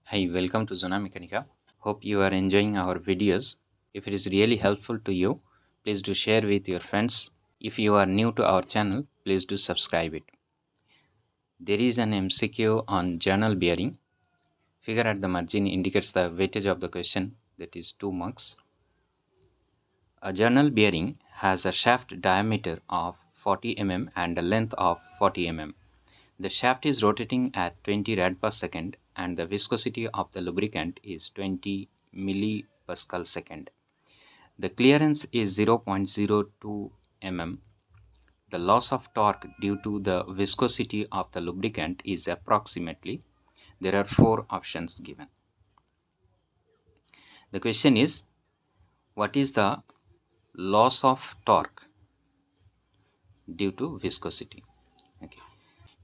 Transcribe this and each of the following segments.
Hi, welcome to Zona Mechanica. Hope you are enjoying our videos. If it is really helpful to you, please do share with your friends. If you are new to our channel, please do subscribe it. There is an MCQ on journal bearing. Figure at the margin indicates the weightage of the question, that is 2 marks. A journal bearing has a shaft diameter of 40 mm and a length of 40 mm. The shaft is rotating at 20 rad per second and the viscosity of the lubricant is 20 millipascal second. The clearance is 0.02 mm. The loss of torque due to the viscosity of the lubricant is approximately. There are 4 options given. The question is, what is the loss of torque due to viscosity? Okay.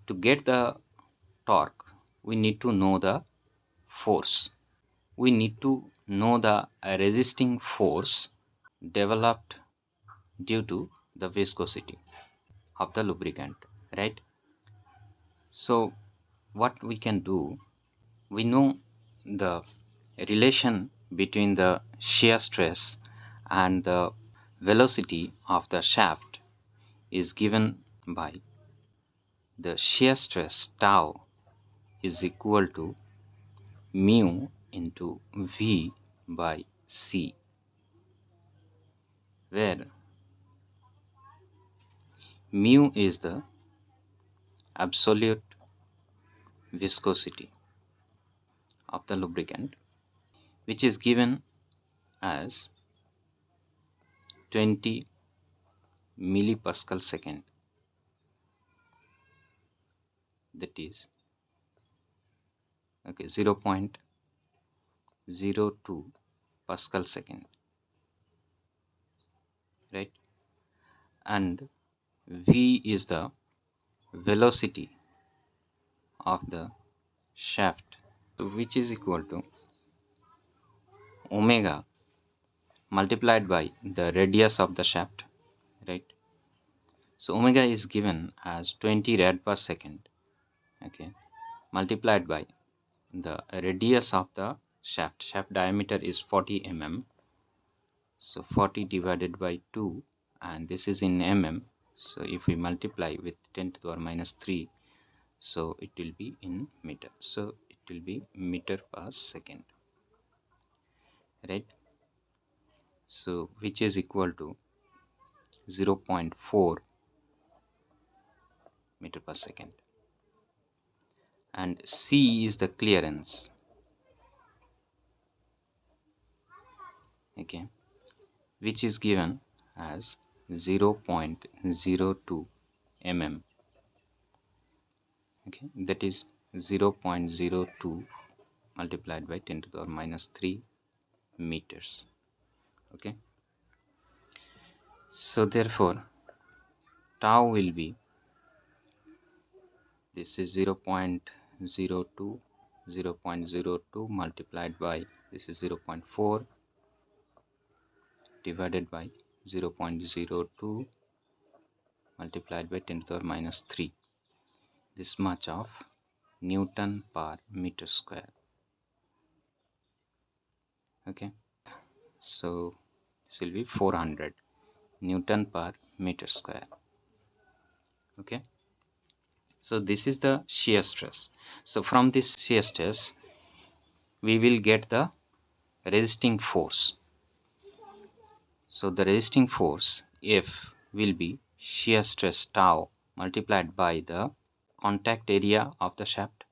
To get the torque, we need to know the force. We need to know the resisting force developed due to the viscosity of the lubricant, right? So what we can do, we know the relation between the shear stress and the velocity of the shaft is given by the shear stress tau is equal to mu into V by C, where mu is the absolute viscosity of the lubricant, which is given as 20 millipascal second, that is 0.02 pascal second, right? And V is the velocity of the shaft, so which is equal to omega multiplied by the radius of the shaft, right? So omega is given as 20 rad per second, okay, multiplied by the radius of the shaft. Shaft diameter is 40 mm, so 40 divided by 2, and this is in mm, so if we multiply with 10 to the power minus 3, so it will be in meter, so it will be meter per second, right? So which is equal to 0.4 meter per second, and C is the clearance, okay, which is given as 0.02 mm, okay, that is 0.02 multiplied by 10 to the power minus 3 meters, okay. So therefore tau will be, this is 0.02 multiplied by, this is 0.4 divided by 0.02 multiplied by 10 to the power minus 3, this much of Newton per meter square, okay. So this will be 400 Newton per meter square, okay. So this is the shear stress. So from this shear stress we will get the resisting force. So the resisting force F will be shear stress tau multiplied by the contact area of the shaft,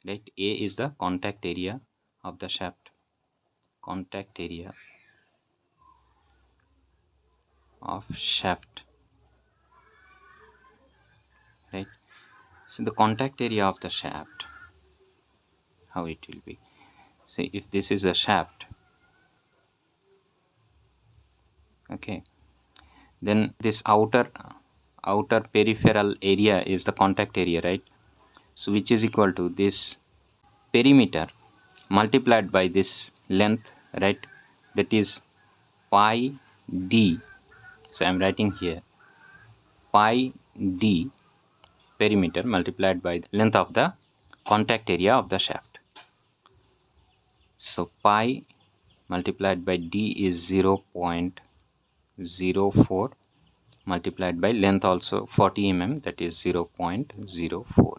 right? A is the contact area of the shaft, contact area of shaft, right? So the contact area of the shaft, how it will be, say if this is a shaft, okay, then this outer peripheral area is the contact area, right? So which is equal to this perimeter multiplied by this length, right? That is pi d. So I am writing here pi d perimeter multiplied by the length of the contact area of the shaft, So pi multiplied by d is 0.04 multiplied by length also 40 mm, that is 0.04,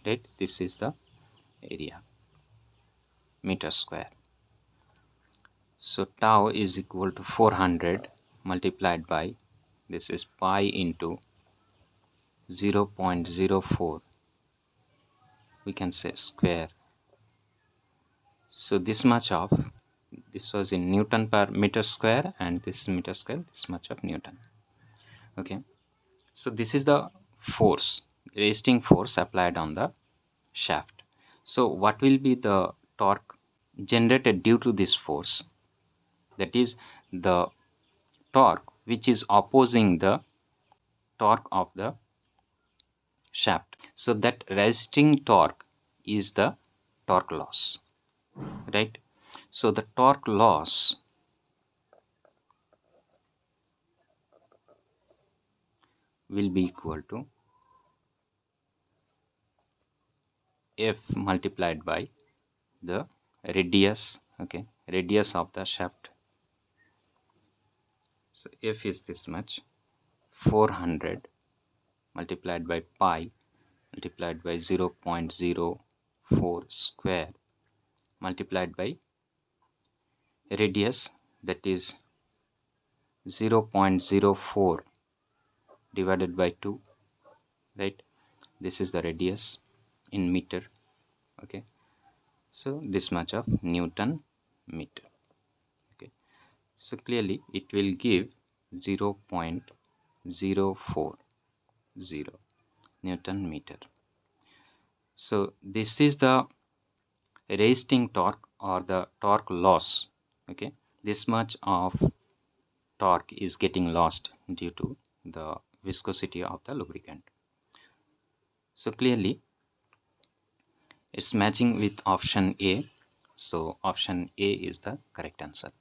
right? This is the area, meter square. So tau is equal to 400 multiplied by, this is pi into 0.04, we can say square. So this much of, this was in Newton per meter square, and this is meter square, this much of Newton. Okay, so this is the force, resisting force applied on the shaft. So what will be the torque generated due to this force? That is the torque which is opposing the torque of the shaft. So that resisting torque is the torque loss, right? So the torque loss will be equal to F multiplied by the radius, okay, radius of the shaft. So F is this much, 400 multiplied by pi multiplied by 0.04 square multiplied by radius, that is 0.04 divided by 2, right? This is the radius in meter. Okay, so this much of Newton meter. Okay, so clearly it will give 0.040 Newton meter. So this is the resisting torque or the torque loss. Okay, this much of torque is getting lost due to the viscosity of the lubricant. So clearly it's matching with option A. So option A is the correct answer.